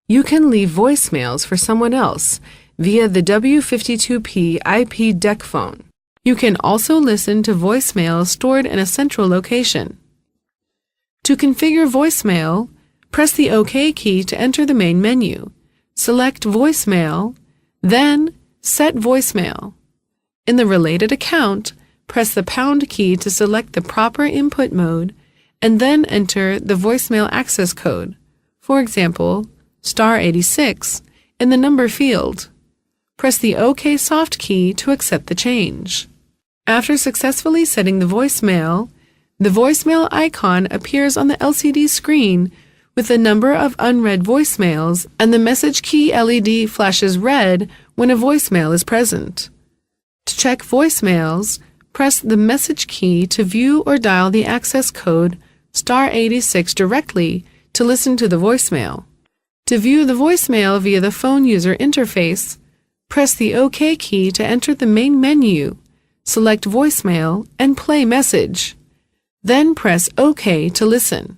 You can leave voicemails for someone else via the W52P IP deck phone. You can also listen to voicemail stored in a central location. To configure voicemail, press the OK key to enter the main menu. Select Voicemail, then Set Voicemail. In the related account, press the pound key to select the proper input mode and then enter the voicemail access code, for example, *86, in the number field. Press the OK soft key to accept the change. After successfully setting the voicemail icon appears on the LCD screen with the number of unread voicemails, and the message key LED flashes red when a voicemail is present. To check voicemails, press the message key to view or dial the access code *86 directly to listen to the voicemail. To view the voicemail via the phone user interface, press the OK key to enter the main menu, select Voicemail, and play message. Then press OK to listen.